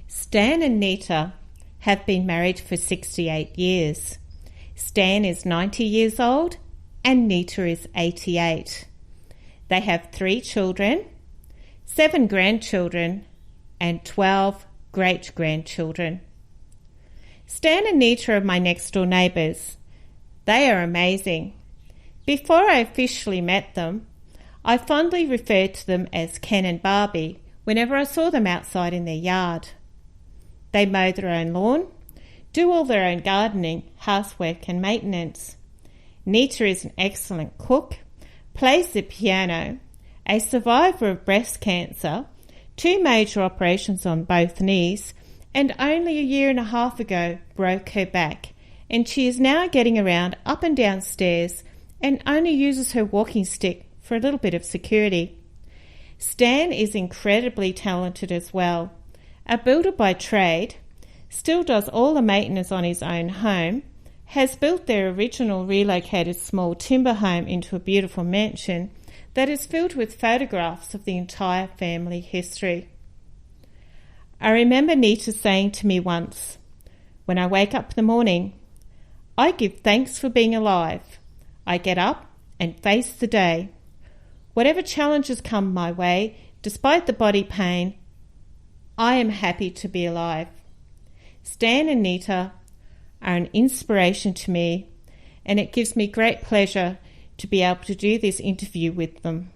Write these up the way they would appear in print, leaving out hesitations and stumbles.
Stan and Nita have been married for 68 years. Stan is 90 years old and Nita is 88. They have 3 children, 7 grandchildren and 12 great-grandchildren. Stan and Nita are my next-door neighbours. They are amazing. Before I officially met them, I fondly referred to them as Ken and Barbie whenever I saw them outside in their yard. They mow their own lawn, do all their own gardening, housework and maintenance. Nita is an excellent cook, plays the piano, a survivor of breast cancer, 2 major operations on both knees, and only a year and a half ago broke her back, and she is now getting around up and down stairs and only uses her walking stick for a little bit of security. Stan is incredibly talented as well. A builder by trade, still does all the maintenance on his own home, has built their original relocated small timber home into a beautiful mansion that is filled with photographs of the entire family history. I remember Nita saying to me once, "When I wake up in the morning, I give thanks for being alive. I get up and face the day. Whatever challenges come my way, despite the body pain, I am happy to be alive." Stan and Nita are an inspiration to me, and it gives me great pleasure to be able to do this interview with them.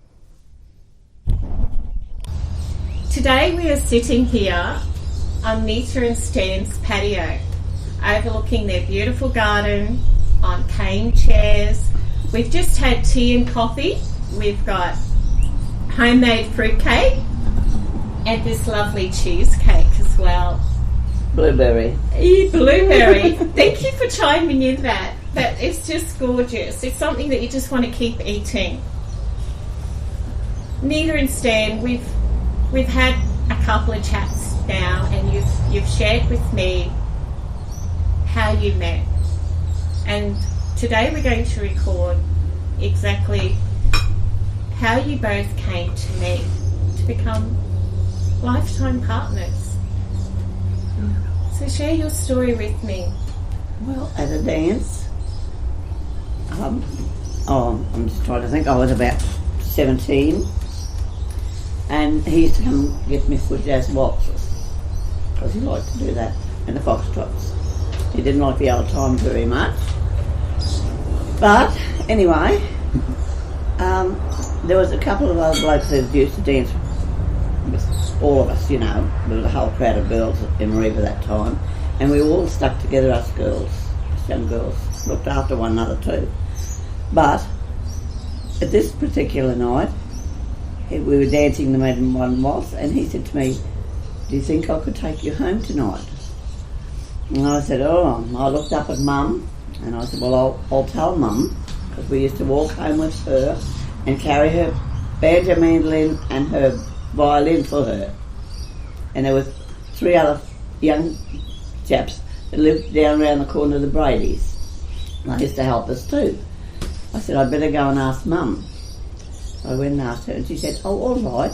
Today we are sitting here on Nita and Stan's patio, overlooking their beautiful garden on cane chairs. We've just had tea and coffee. We've got homemade fruitcake and this lovely cheesecake as well. Blueberry. Blueberry. Thank you for chiming in that. That is just gorgeous. It's something that you just want to keep eating. Nita and Stan, we've had a couple of chats now, and you've shared with me how you met. And today we're going to record exactly how you both came to meet, to become lifetime partners. So share your story with me. Well, at a dance, I'm just trying to think, I was about 17, and he used to come get me for jazz waltzes, because he liked to do that, and the foxtrots. He didn't like the old time very much. But anyway, there was a couple of other blokes that used to dance with all of us, you know. There was a whole crowd of girls in Mariba that time, and we all stuck together, us girls, us young girls, looked after one another too. But at this particular night, we were dancing the Madam One Waltz, and he said to me, "Do you think I could take you home tonight?" And I said, "Oh," I looked up at Mum, and I said, "Well, I'll tell Mum," because we used to walk home with her and carry her banjo mandolin and her violin for her. And there were 3 other young chaps that lived down around the corner of the Brady's. And they used to help us too. I said, "I'd better go and ask Mum." I went and asked her, and she said, "Oh, all right."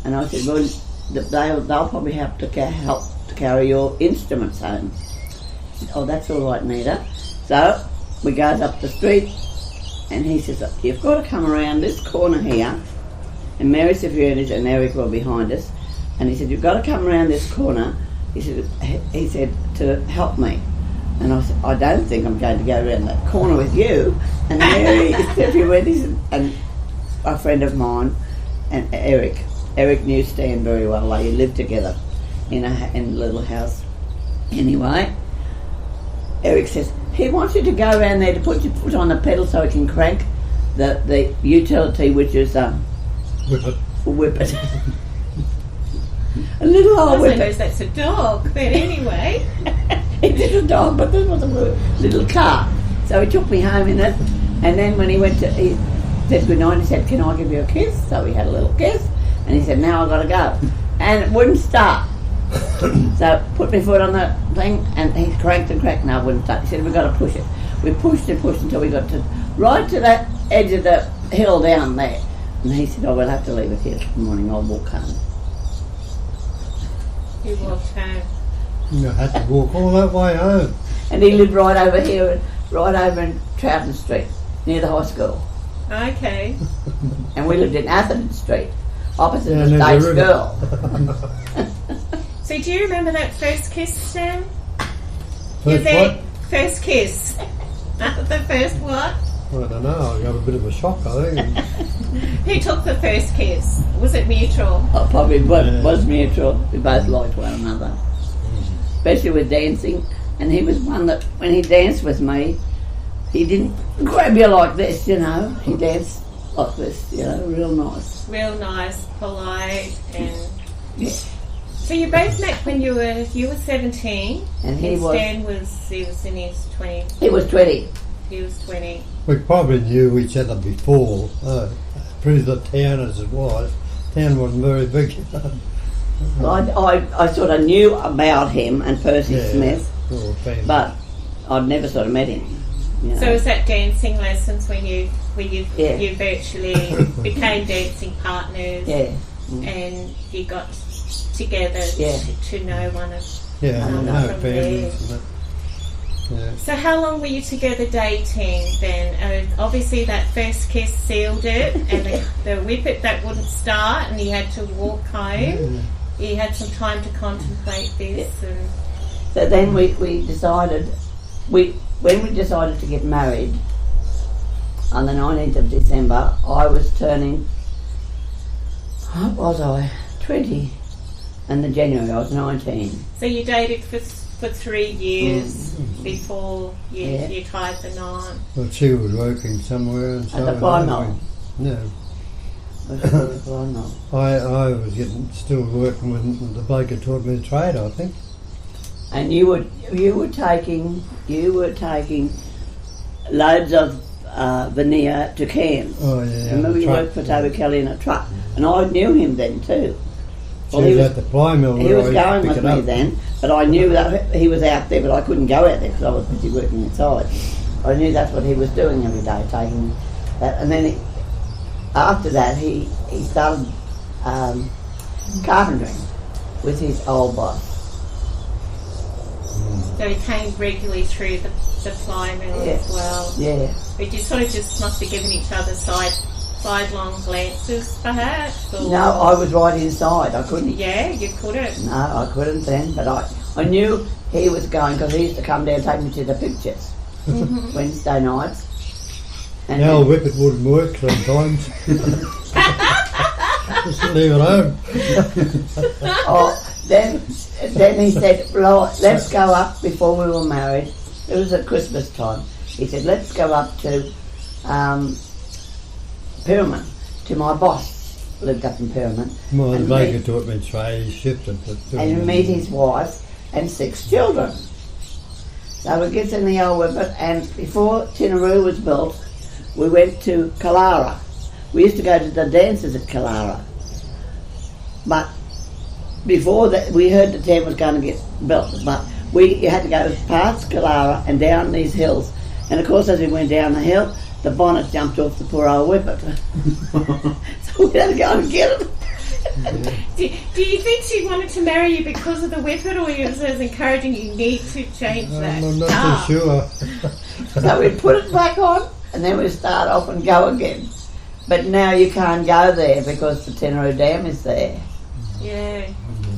And I said, "Well, they'll probably have to help to carry your instruments home." She said, "Oh, that's all right, Nita." So we goes up the street, and he says, "You've got to come around this corner here," and Mary Severides and Eric were behind us, and he said, "You've got to come around this corner," he said, "to help me." And I said, "I don't think I'm going to go around that corner with you." And Mary Severides and a friend of mine, and Eric knew Stan very well. They lived together in a little house. Anyway, Eric says, he wants you to go around there to put your foot on the pedal so he can crank the utility, which is whippet. A little old whippet. I suppose that's a dog, but anyway. It is a dog, but this was a little car. So he took me home in it, and then when he said goodnight, he said, "Can I give you a kiss?" So we had a little kiss, and he said, "Now I've got to go." And it wouldn't start. So put my foot on the thing, and he cranked and cranked, and I wouldn't start. He said, "We've got to push it." We pushed and pushed until we got right to that edge of the hill down there. And he said, "Oh, we'll have to leave it here in the morning, I'll walk home." You walked home. I had to walk all that way home. And he lived right over here, right over in Troughton Street, near the high school. Okay. And we lived in Atherton Street, opposite Yeah, the near State the river. School. So do you remember that first kiss, Sam? First what? First kiss. The first what? I don't know, I got a bit of a shock, I think. Who took the first kiss? Was it mutual? Oh, probably was mutual. We both liked one another, especially with dancing. And he was one that, when he danced with me, he didn't grab you like this, you know. He danced like this, you know, real nice. Real nice, polite, and Yeah. so you both met when you were 17, And he was Stan was in his 20s. he was 20. He was 20. We probably knew each other before, through the town as it was. Town wasn't very big. I sort of knew about him and Percy Yeah. Smith, Famous. but I'd never sort of met him. You know. So was that dancing lessons when you Yeah. you virtually became dancing partners, Yeah. and you got together Yeah. to know one of. Yeah, I no know from families and that. Yeah. So how long were you together dating then? Obviously that first kiss sealed it, and the whippet that wouldn't start, and you had to walk home. You had some time to contemplate this. And So then we decided, when we decided to get married on the 19th of December, I was turning, what was I, 20, and in January I was 19. so you dated for 3 years before you tied the knot. Well, she was working somewhere and so At the was pie I. mill. No, No. I was still working with the bloke who taught me the trade, I think. And you were taking loads of veneer to Cairns. Oh yeah. Remember the you truck. worked for Toby Kelly in a truck, and I knew him then too. She was at the ply mill. He where was I going pick with it me up. then, but I knew that he was out there, but I couldn't go out there because I was busy working inside. I knew that's what he was doing every day, taking that. And then after that, he started carpentering with his old boss. So he came regularly through the ply mill Yeah. as well. Yeah. But you sort of just must have given each other sidelong glances, perhaps. Or, No, I was right inside. I couldn't. Yeah, you couldn't. No, I couldn't then, but I knew he was going because he used to come down and take me to the pictures Wednesday nights. And Now whippet wouldn't work sometimes. Just leave it home. then he said, well, let's go up before we were married. It was at Christmas time. He said, let's go up to Pyramid, to my boss, lived up in Pyramid. My and bloke who meet- taught me the trade, he shifted. and meet his wife and 6 children. So we get in the old whippet, and before Tinaroo was built, we went to Killara. We used to go to the dances at Killara. But before that, we heard the town was going to get built, but we had to go past Killara and down these hills. And of course, as we went down the hill, the bonnet jumped off the poor old whippet. So we had to go and get it. Do you think she wanted to marry you because of the whippet, or you was encouraging you need to change that? I'm not too sure. So we put it back on, and then we start off and go again. But now you can't go there because the Tinaroo Dam is there. Yeah.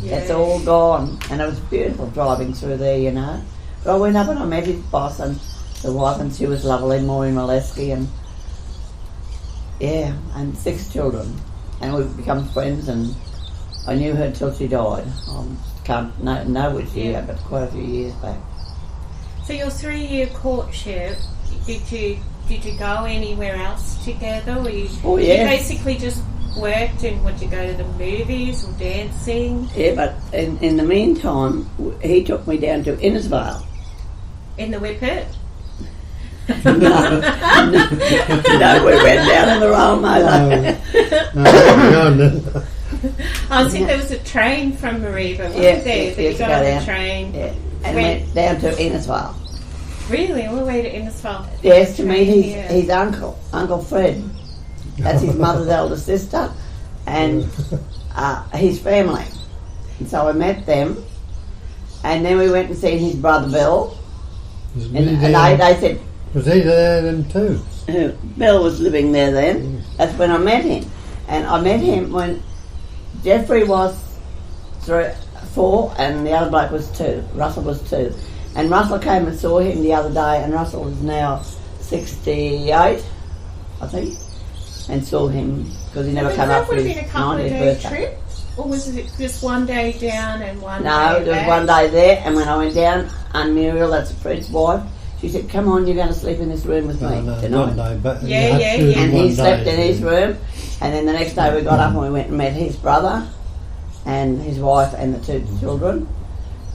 It's all gone, and it was beautiful driving through there, you know. But I went up and I met his boss and the wife, and she was lovely, Maureen Molesky, and yeah, and 6 children. And we've become friends, and I knew her till she died. I can't know which year, but quite a few years back. So your 3-year courtship, did you go anywhere else together, or you basically just worked, and would you go to the movies or dancing? Yeah, but in the meantime, he took me down to Innisfail. In the whippet? No, we went down in the wrong motor. I think there was a train from Mariba, wasn't Yeah, there? yeah, That you yes, got go on down. the train. Yeah, and went down to Innisfail. Really? All the way to Innisfail? Yes, to meet Train, his uncle, Uncle Fred. That's his mother's elder sister, and his family. And so I met them, and then we went and seen his brother Bill. And they said... Was he there then too? Bill was living there then. That's when I met him. And I met him when Jeffrey was 4 and the other bloke was 2. Russell was 2. And Russell came and saw him the other day, and Russell is now 68, I think, and saw him because he never came up for his 90th birthday. Trip? Or was it just one day down and one day No, there was one day there, and when I went down, Muriel, that's Fred's wife, she said, "Come on, you're going to sleep in this room with me tonight." One day, but yeah. And he slept in his room, and then the next day we got up and we went and met his brother and his wife and the 2 children,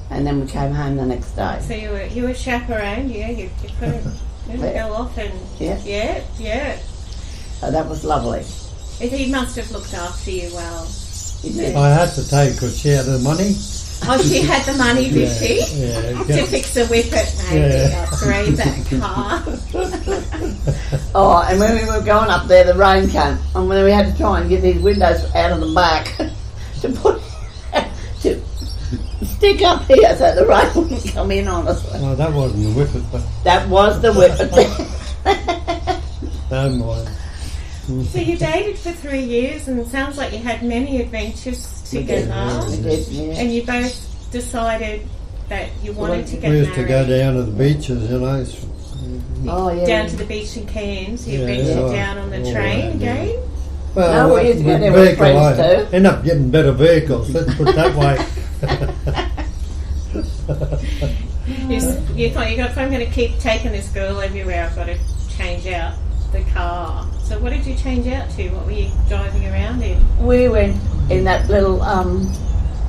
and then we came home the next day. So you were chaperoned, yeah? You couldn't go off and... Yeah. So that was lovely. He must have looked after you well. I had to take because she had the money. Oh, she had the money, did she? Yeah. To fix a whippet, maybe, upgrade that car. Oh, and when we were going up there, the rain came, and when we had to try and get these windows out of the back to stick up here so the rain wouldn't come in on us. No, that wasn't the whippet, but... That was the whippet. Don't mind. So you dated for 3 years, and it sounds like you had many adventures together. We did, yeah. And you both decided that you wanted to get We married. used to go down to the beaches, you know. Oh, yeah. Down to the beach in Cairns. You Yeah, ventured yeah. down on the All train right, again. Well, No, we used to go there with friends too. End up getting better vehicles, let's put it that way. You thought, if I'm going to keep taking this girl everywhere, I've got to change out the car. So what did you change out to? What were you driving around in? We went in that little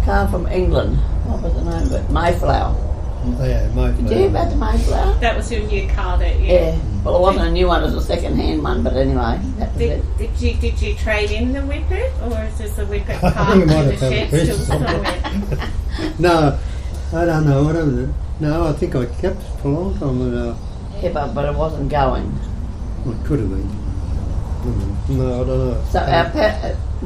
car from England. What was the name of it? Mayflower. Yeah, Mayflower. Did you hear about the Mayflower? That was your new car that you... Yeah. Well, it wasn't a new one, it was a second-hand one, but anyway, that was it. Did you trade in the whippet, or is this a whippet parked You in might the have shed had a still picture. somewhere? No, I don't know. What was it? No, I think I kept it for a long time. Yeah, but it wasn't going. Well, it could have been. No, I don't know. So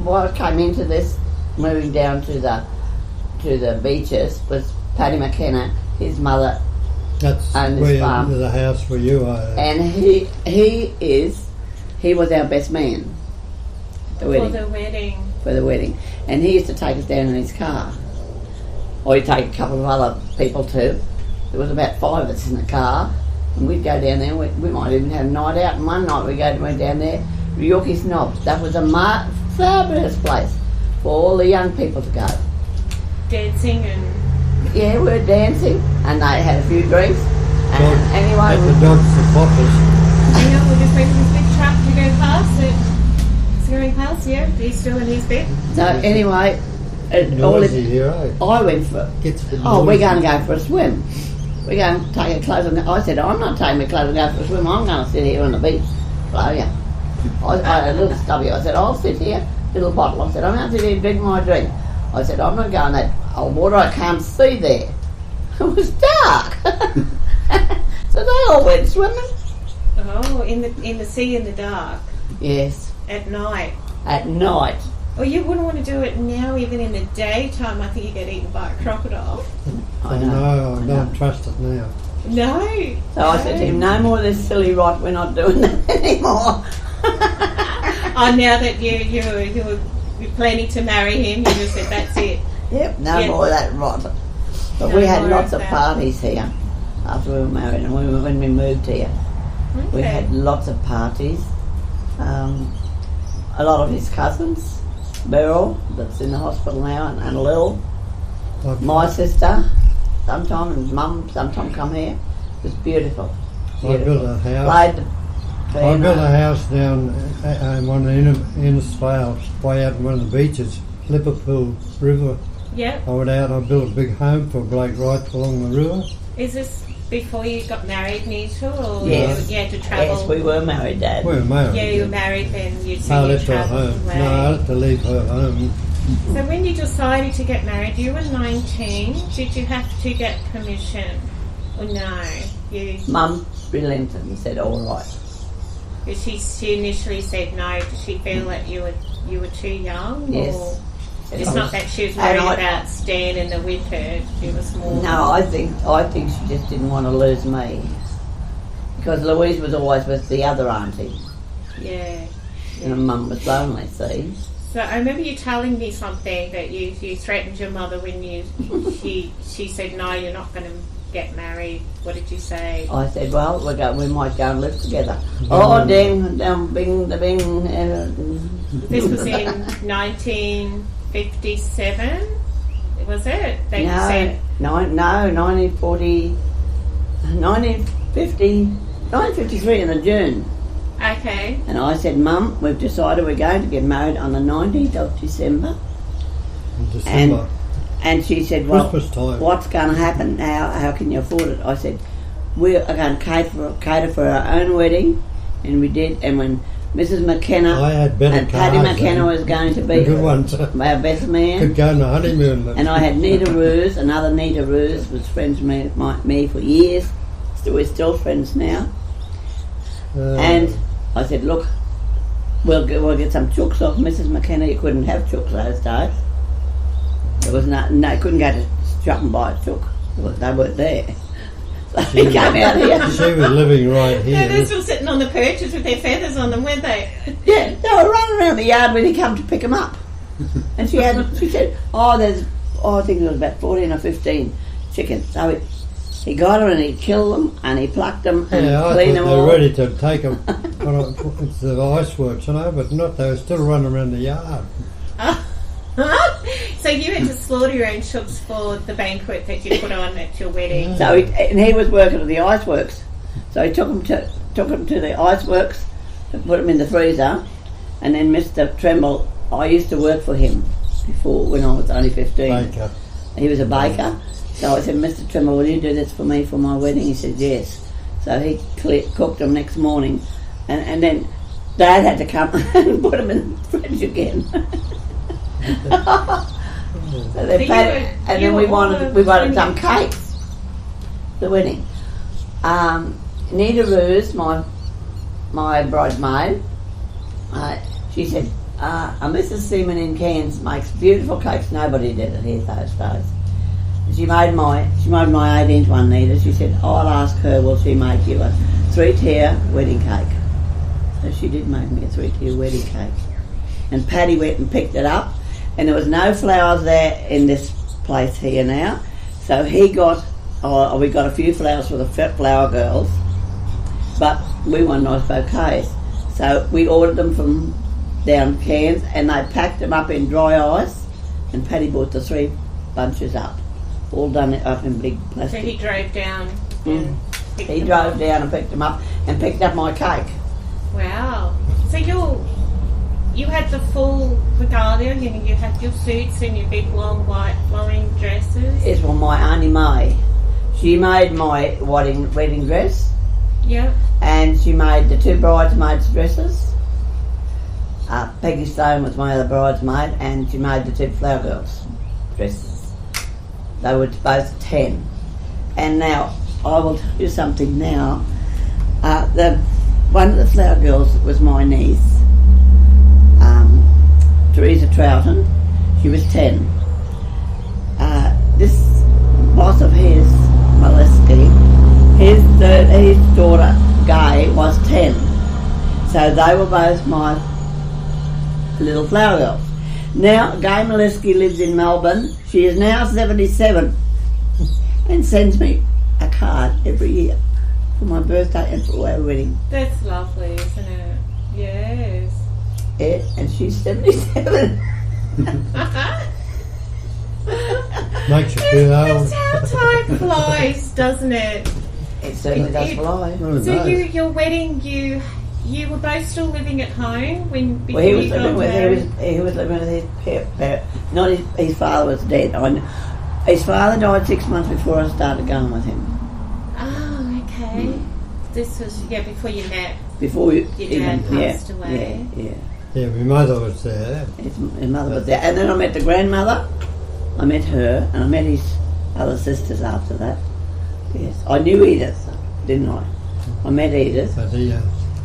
what came into this, moving down to the beaches, was Paddy McKenna, his mother, That's and where his farm. the house where you are. And he was our best man at the wedding. For the wedding. And he used to take us down in his car. Or he'd take a couple of other people too. There was about 5 of us in the car, and we'd go down there. We might even have a night out. And one night went down there, Yorkie Snobs. That was a fabulous place for all the young people to go. Dancing and... Yeah, we were dancing, and they had a few drinks. And anyway, the dogs, the poppers. Hang on, we're just waiting for this big truck to go past. It's going past, yeah. He's still in his bed. so anyway, Noisy here, eh? I went for... Gets a bit Oh, we're noisy. going to go for a swim. We're going to take our clothes and go. I said, I'm not taking my clothes and go for a swim. I'm going to sit here on the beach. Blow ya. I had a little stubby. I said, I'll sit here. Little bottle. I said, I'm going to sit here and drink my drink. I said, I'm not going that old water. I can't see there. It was dark. So they all went swimming. Oh, in the sea in the dark. Yes, At night. at night. Oh, you wouldn't want to do it now, even in the daytime. I think you get eaten by a crocodile. I No, know. I don't trust it now. No. So I said to him, no more of this silly rot. We're not doing that anymore. Oh, now that you're planning to marry him, you just said that's it. Yep, no Yeah. more of that rot. But No we had more lots of of that. parties here after we were married, and when we moved here. We Okay. had lots of parties. A lot of his cousins, Beryl, that's in the hospital now, and Lil, my sister, sometime, and Mum, sometime come here. It was beautiful. I built a house. Played the I built a piano. house down one of the Innisfail, way out in one of the beaches, Liverpool River. Yep. I went out and I built a big home for Blake right along the river. Is this before you got married, Nita, or Yes. you had to travel? Yes, we were married, Dad. We were married. Yeah, you were married then. You I said you left her travelled home. away. No, I had to leave her home. So when you decided to get married, you were 19. Did you have to get permission? Or no? Mum relented and said, all right. She initially said no. Did she feel that you were too young? Yes. Or? It's not that she was And worried I- about staying in the with her. She was more. No, I think she just didn't want to lose me. Because Louise was always with the other auntie. Yeah. And Mum was lonely, see. So I remember you telling me something that you threatened your mother when she said no, you're not going to get married. What did you say? I said, well, we might go and live together. Oh, ding, bing, da bing. This was in 1957, was it? They said 1953 in the June. okay. And I said, Mum, we've decided we're going to get married on the 19th of December. In December. And she said, well, Christmas time. what's going to happen now? How can you afford it? I said, we are going to cater for our own wedding. And we did. And when Mrs. McKenna I had better and Paddy cars McKenna then. was going to be Good ones. our best man. Could go on a honeymoon. And I had Nita Ruse, another Nita Ruse, was friends with me for years. We're still friends now. And I said, look, we'll get some chooks off Mrs. McKenna. You couldn't have chooks those days. There was no, you couldn't go to shop and buy a chook. They weren't there. So he came out here. She was living right No, here. those were sitting on the perches with their feathers on them, weren't they? Yeah, they were running around the yard when he come to pick them up. And she said, I think it was about 14 or 15 chickens. So he got them and he killed them and he plucked them and Yeah, I cleaned thought them they were all. ready to take them. It's the ice works, you know, but not. They were still running around the yard. So you had to slaughter your own chooks for the banquet that you put on at your wedding. So he was working at the ice works. So he took them to the ice works and put them in the freezer. And then Mr. Tremble, I used to work for him before when I was only 15. Baker. He was a baker. So I said, Mr. Tremble, will you do this for me for my wedding? He said, yes. So he cooked them next morning. And then Dad had to come and put them in the fridge again. So they and then we wanted some cakes. The wedding. Nita Ruse, my bridesmaid, she said, Mrs. Seaman in Cairns makes beautiful cakes. Nobody did it here those days. She made my 8-inch one, Nita. She said, I'll ask her, will she make you a 3-tier wedding cake? So she did make me a 3-tier wedding cake. And Paddy went and picked it up, and there was no flowers there in this place here now. So we got a few flowers for the flower girls, but we wanted nice bouquets. So we ordered them from down Cairns, and they packed them up in dry ice, and Paddy bought the 3 bunches up, all done up in big So plastic. he drove down and picked He them drove up. down and picked them up, and picked up my cake. Wow. So you had the full regalia, you had your suits and your big long white flowing dresses. It's from my Auntie May. She made my wedding dress, Yep. and she made the 2 bridesmaids' dresses. Peggy Stone was my other bridesmaid, and she made the 2 flower girls' dresses. They were both 10. And now, I will tell you something now. One of the flower girls was my niece, Teresa Troughton. She was 10. This boss of his, Molesky, his daughter, Gay, was 10. So they were both my little flower girls. Now, Gay Molesky lives in Melbourne. She is now 77 and sends me a card every year for my birthday and for our wedding. That's lovely, isn't it? Yes. Yeah, and she's 77. Makes you feel old. That's how time flies, doesn't it? It certainly does fly. Oh, So no. your wedding, you were both still living at home before Well, he was you got living with married? he was living with his parents. Not his father was dead. His father died 6 months before I started going with him. Oh, okay. This was before you met. Before Your dad passed away. Yeah. Yeah, my mother was there. His mother was there, and then I met the grandmother. I met her, and I met his other sisters after that. Yes, I knew Edith, didn't I? I met Edith. But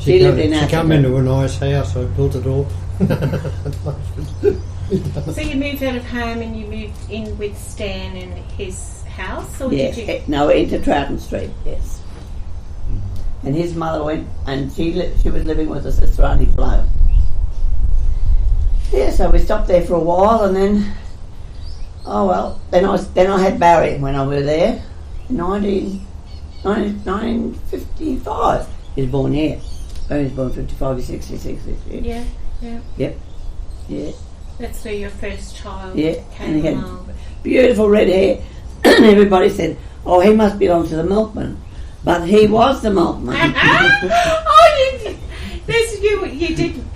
She lived in She Africa. come into a nice house. I built it all. So you moved out of home and you moved in with Stan in his house, or Yes, did you? no, into Troughton Street, yes. And his mother went, and she was living with her sister Auntie Flo. Yeah, so we stopped there for a while, and then, then I had Barry when I was there, 1955. He was born here. He was born 55, he's 66 this year. Yeah, yeah. Yep, yeah. That's where your first child Yeah, and he came had along. beautiful red hair. And everybody said, oh, he must belong to the milkman. But he was the milkman.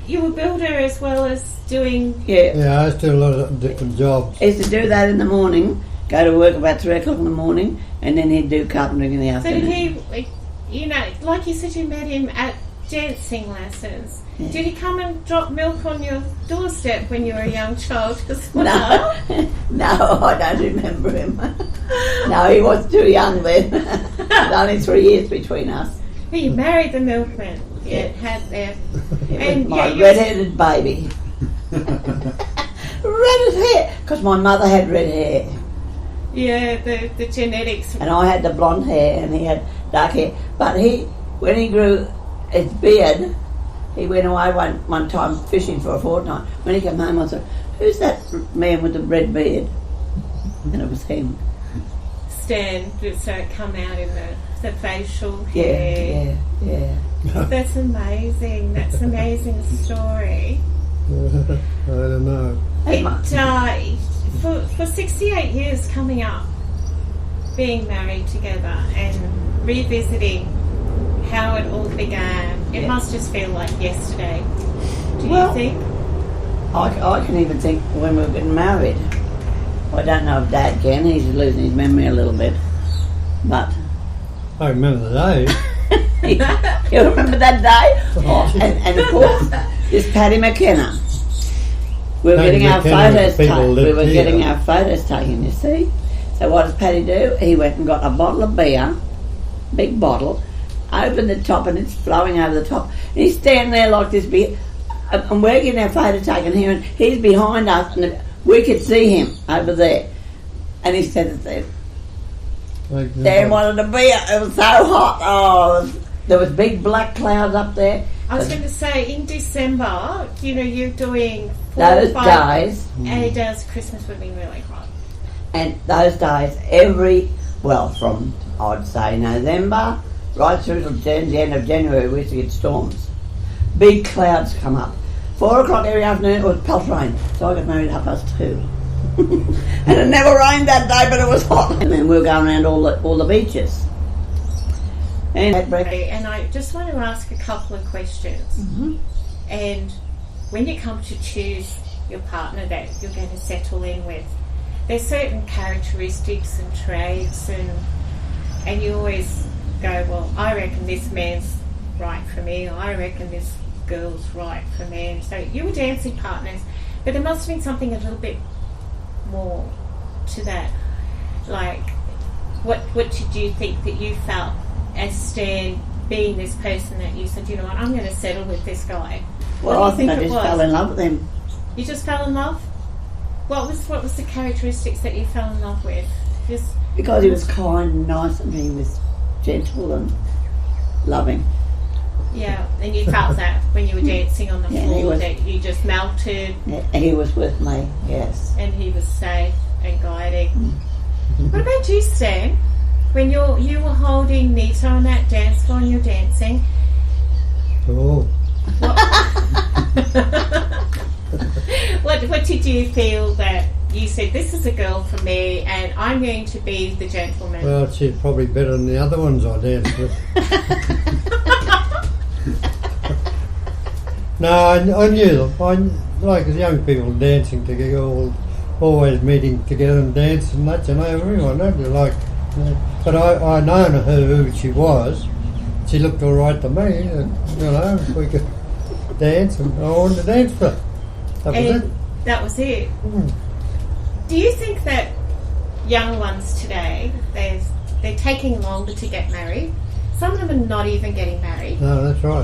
You were builder as well as doing... Yeah. Yeah, I used to do a lot of different jobs. He used to do that in the morning, go to work about 3 o'clock in the morning, and then he'd do carpentering in the So afternoon. did he, like you said, you met him at dancing lessons. Yeah. Did he come and drop milk on your doorstep when you were a young child? No, I don't remember him. No, he was too young then. There's only 3 years between us. But you married the milkman. Yeah, had there. And My yeah, red-headed baby. Red hair, because my mother had red hair. Yeah, the genetics. And I had the blonde hair and he had dark hair. But when he grew his beard, he went away one time fishing for a fortnight. When he came home, I said, who's that man with the red beard? And it was him. Stan, so it come out in the facial hair. Yeah. That's amazing. That's an amazing story. I don't know. For 68 years coming up, being married together and revisiting how it all began, it must just feel like yesterday. Do you think? I can even think when we were getting married. I don't know if Dad can. He's losing his memory a little bit. But I remember the day. you remember that day? Oh, and of course, this Paddy McKenna. We were Paddy getting our McKenna, photos people taken. We lived were here. getting our photos taken, you see. So what does Paddy do? He went and got a bottle of beer, big bottle, opened the top and it's flowing over the top. And he's standing there like this beer, and we're getting our photo taken here, and he's behind us, and we could see him over there. And he said, Dan wanted a beer. It was so hot. Oh, there was big black clouds up there. I was going to say, in December, you're doing 4 Those or 5 days, 8 days. Christmas would be really hot. and those days, from, I'd say, November, right through to the end of January, we used to get storms. Big clouds come up. 4 o'clock every afternoon, it was pelt rain. So I got married at 2:30. And it never rained that day, but it was hot. And then we were going around all the beaches. And had breakfast. And I just want to ask a couple of questions. Mm-hmm. And when you come to choose your partner that you're going to settle in with, there's certain characteristics and traits, and you always go, well, I reckon this man's right for me, I reckon this girl's right for me. And so you were dancing partners, but there must have been something a little bit more to that. Like, what did you think that you felt as Stan being this person that you said, I'm going to settle with this guy? Well, I think I just fell in love with him. You just fell in love? What was the characteristics that you fell in love with? Because he was kind and nice, and he was gentle and loving. Yeah, and you felt that when you were dancing on the floor, that you just melted. Yeah, he was with me, yes. And he was safe and guiding. What about you, Stan? When you were holding Nita on that dance floor and you're dancing, Oh, what did you feel that you said, this is a girl for me and I'm going to be the gentleman? well, she's probably better than the other ones I danced with. No, I knew them. Like as young people dancing together, always meeting together and dancing, that, everyone, don't you? But I known who she was. She looked all right to me, and, we could dance, and I wanted to dance for her. That was it. That was it. Do you think that young ones today, they're taking longer to get married? Some of them are not even getting married. No, that's right.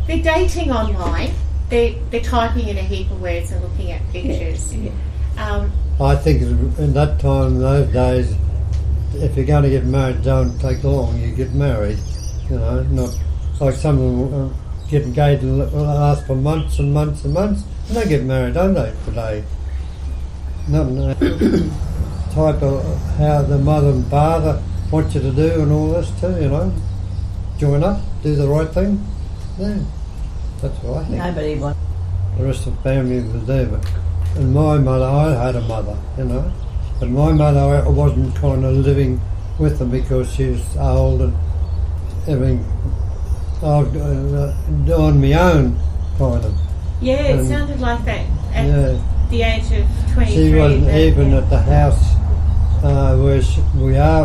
They're dating online. they're typing in a heap of words and looking at pictures. I think in that time, in those days, if you're going to get married, don't take long. You get married, you know, not like some of them get engaged and last for months and months and months, and they get married, don't they, today? Not type of how the mother and father want you to do and all this too, you know. Join up, do the right thing. Yeah, that's what I think. Nobody wants. The rest of the family was there, but and my mother, I had a mother, you know, but my mother I wasn't kind of living with them because she was old and everything. I was on my own, kind of. Yeah, it sounded like that at the age of 23. She wasn't even at the house where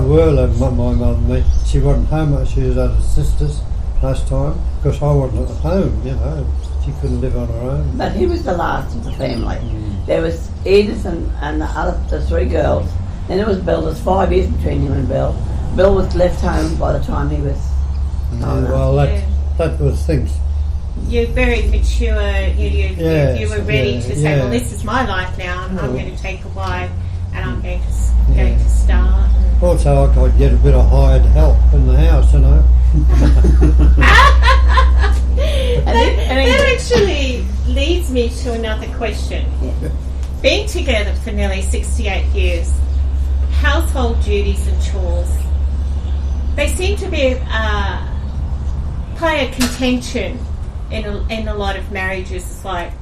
were living, my mother and me. She wasn't home. She was at her sister's last time because I wasn't at home, you know. She couldn't live on her own. But he was the last of the family. There was Edith and the three girls. Then there was Bill. There's 5 years between him and Bill. Bill was left home by the time he was... that was things. You're very mature. You were ready to say, well, this is my life now, and I'm going to take a wife, and I'm going to start. Also, I could get a bit of hired help in the house, you know. That actually leads me to another question. Being together for nearly 68 years, household duties and chores, they seem to be play a contention in a lot of marriages. It's like,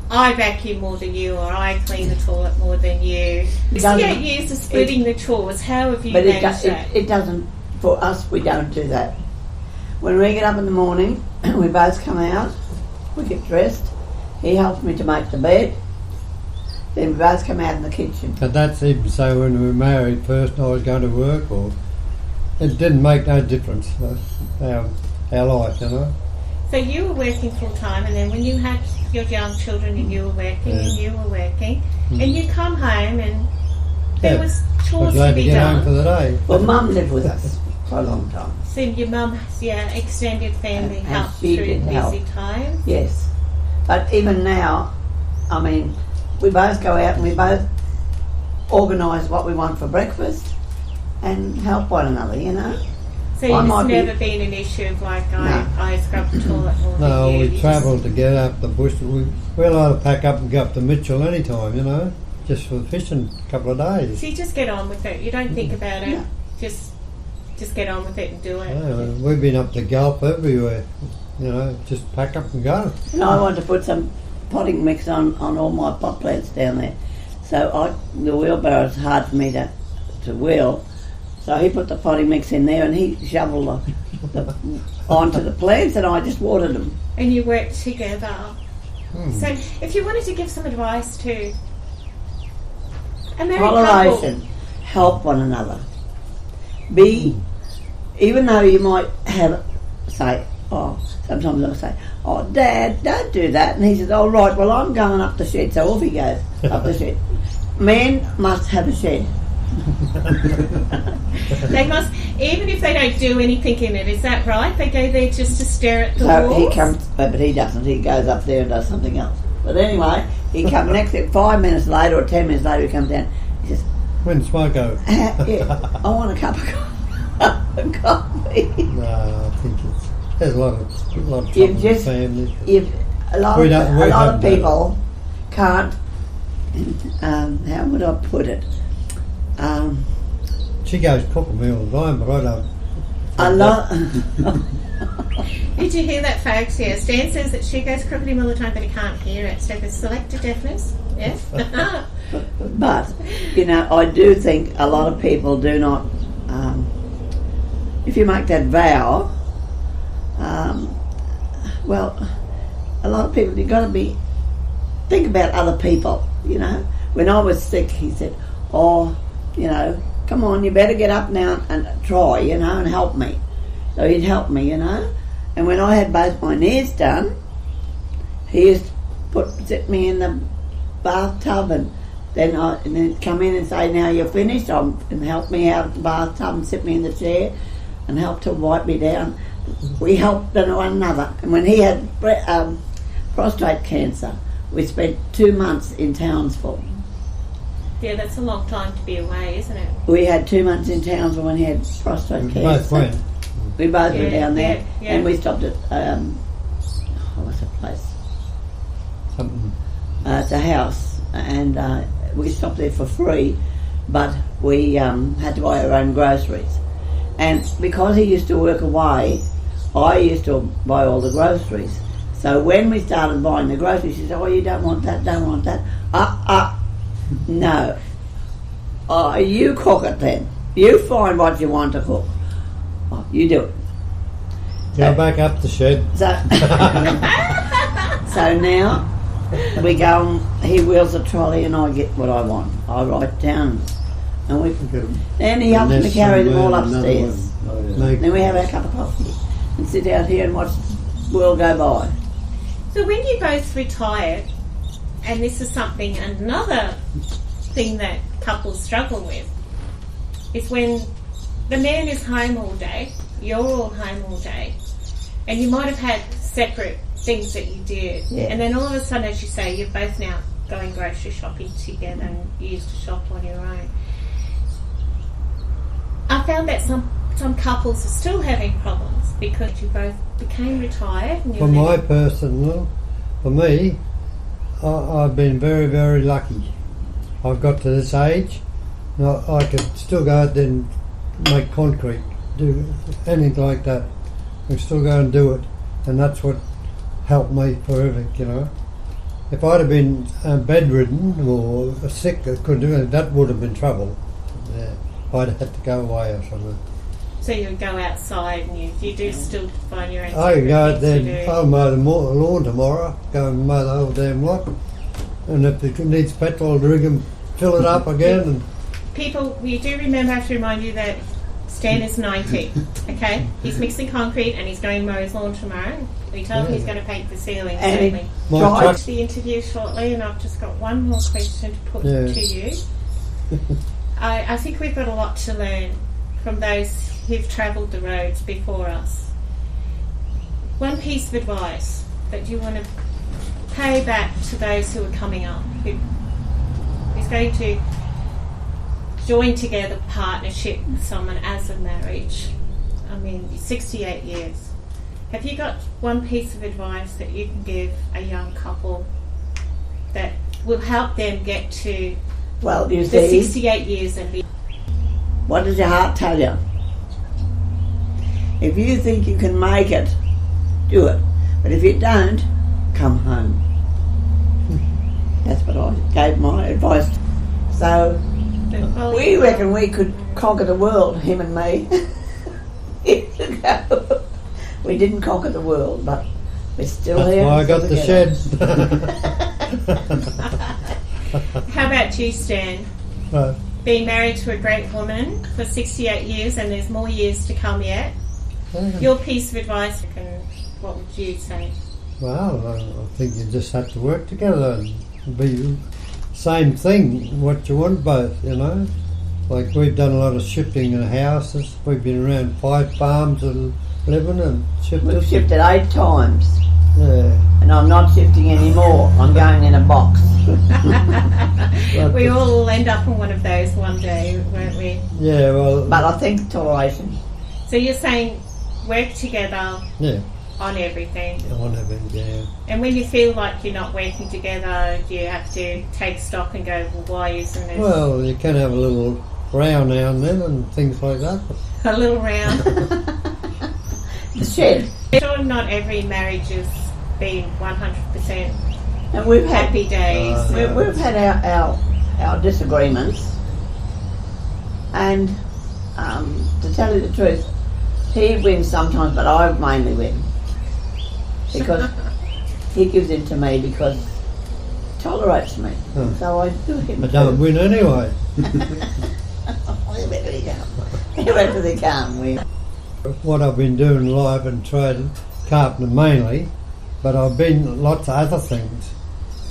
I vacuum more than you, or I clean the toilet more than you. 68 years of splitting the chores. How have you managed that? It doesn't, for us, we don't do that. When we get up in the morning, we both come out, we get dressed, he helps me to make the bed, then we both come out in the kitchen. But that's even so when we were married first and I was going to work, or it didn't make no difference, our life, you know. So you were working full time, and then when you had your young children and you were working and you were working, and you come home and there was chores to be done. Home for the day. Well, Mum lived with us for a long time. So your mum, extended family helped through busy times? Yes. But even now, I mean, we both go out and we both organise what we want for breakfast and help one another, you know. So it's never been an issue of like, I scrub the toilet more No, than you. we travelled to get up the bush. We're allowed to pack up and go up to Mitchell any time, you know, just for fishing a couple of days. So you just get on with it. You don't think about it. Yeah. Just get on with it and do it. Yeah, we've been up to Gulf everywhere, you know, just pack up and go. And I want to put some potting mix on all my pot plants down there. So the wheelbarrow is hard for me to wheel. So he put the potting mix in there and he shoveled onto the plants and I just watered them. And you worked together. So if you wanted to give some advice to a married toleration, couple, help one another. Even though you might sometimes I'll say, oh, Dad, don't do that. And he says, oh, right, well, I'm going up the shed. So off he goes, up the shed. Men must have a shed. They must, even if they don't do anything in it, is that right? They go there just to stare at the So walls? he comes, but he doesn't. He goes up there and does something else. But anyway, he comes next 5 minutes later or 10 minutes later, he comes down. He says, When's smoke over? I want a cup of coffee. No, I think there's a lot of trouble in the family. A lot of people can't. How would I put it? She goes cooking me all the time, but I don't. Did you hear that, folks? Yes, Dan says that she goes crooked him all the time, but he can't hear it. So there's selective deafness. Yes. But I do think a lot of people do not. If you make that vow, well, a lot of people, you've got to think about other people. When I was sick, he said, "Oh, come on, you better get up now and try, and help me." So he'd help me, And when I had both my knees done, he used to sit me in the bathtub and then come in and say, "Now you're finished," and help me out of the bathtub and sit me in the chair and help to wipe me down. We helped one another. And when he had prostate cancer. We spent 2 months in Townsville. Yeah, that's a long time to be away, isn't it? We had 2 months in Townsville when he had prostate cancer. Both went. We both were down there, yeah. and we stopped at what's the place? Something. It's a house, and we stopped there for free, but we had to buy our own groceries. And because he used to work away, I used to buy all the groceries. So when we started buying the groceries, he said, "Oh, you don't want that, don't want that." No. You cook it then. You find what you want to cook. Oh, you do it. Go back up the shed. So, so now we go and he wheels a trolley and I get what I want. I write down and we then he helps me carry them all upstairs. Oh, yeah. Then we have our cup of coffee and sit out here and watch the world go by. So when you both retired, and this is something, another thing that couples struggle with, is when the man is home all day, you're all home all day, and you might have had separate things that you did, and then all of a sudden, as you say, you're both now going grocery shopping together and you used to shop on your own. I found that some couples are still having problems because you both became retired. And For me, I've been very, very lucky. I've got to this age, and I could still go out there and make concrete, do anything like that. I can still go and do it, and that's what helped me forever, you know. If I'd have been bedridden or sick, I couldn't do it, that would have been trouble. Yeah, I'd have had to go away or something. So you would go outside and you do still find your own. I can go out there, I'll mow the lawn tomorrow, go and mow the whole damn lot. And if it needs petrol, rig and fill it up again. And people, you do remember, I have to remind you that Stan is 90, okay? He's mixing concrete and he's going to mow his lawn tomorrow. We told him he's going to paint the ceiling, certainly. I'll watch the interview shortly, and I've just got one more question to put to you. I think we've got a lot to learn from those who've travelled the roads before us. One piece of advice that you want to pay back to those who are coming up, who's going to join together partnership with someone as a marriage. I mean, 68 years. Have you got one piece of advice that you can give a young couple that will help them get to the 68 years and be? What does your heart tell you? If you think you can make it, do it. But if you don't, come home. That's what I gave my advice. So we reckon we could conquer the world, him and me. Years ago. We didn't conquer the world, but we're still here. That's why I got the shed. How about you, Stan? Right. Being married to a great woman for 68 years, and there's more years to come yet. Your piece of advice, what would you say? Well, I think you just have to work together and be same thing, what you want both, you know. Like we've done a lot of shifting in houses. We've been around 5 farms and living and shifted. We've shifted 8 times. Yeah. And I'm not shifting anymore. I'm going in a box. We all end up in one of those one day, won't we? Yeah, well... But I think toleration. So you're saying work together on everything? On everything, yeah. And when you feel like you're not working together, do you have to take stock and go, well, why isn't this? Well, you can have a little row now and then and things like that. A little round. The shed. Sure, not every marriage has been 100%. And we've had happy days. We've had our disagreements, and to tell you the truth, he wins sometimes, but I mainly win because he gives in to me because he tolerates me. So I do him. I don't win anyway. Wherever they come, we. What I've been doing in life and trading, carpentering mainly, but I've been lots of other things,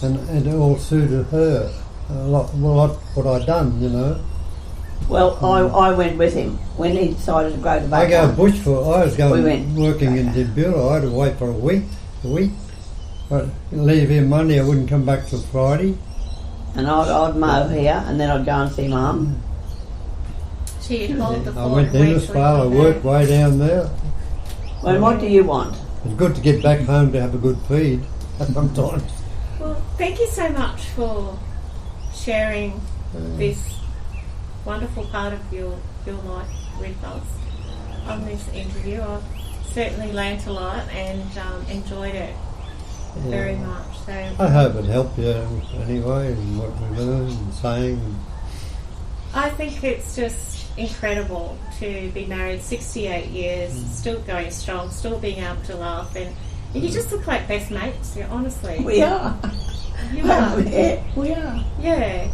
and it all suited her a lot what I'd done, you know. Well, I went with him when he decided to grow the backyard. I was going working in Dimbulo. I had to wait for a week. I'd leave here Monday, I wouldn't come back till Friday. And I'd mow here, and then I'd go and see Mum. She'd hold the I fort went to and wait Innisfail, till I you come worked back. way down there. Well, what do you want? It's good to get back home to have a good feed sometimes. Well, thank you so much for sharing this wonderful part of your life with us on this interview. I've certainly learnt a lot and enjoyed it very much. So I hope it helped you anyway, and what we learned and saying. I think it's just incredible to be married 68 years, still going strong, still being able to laugh, and you just look like best mates, honestly. We are. You are. Yeah, we are. Yeah.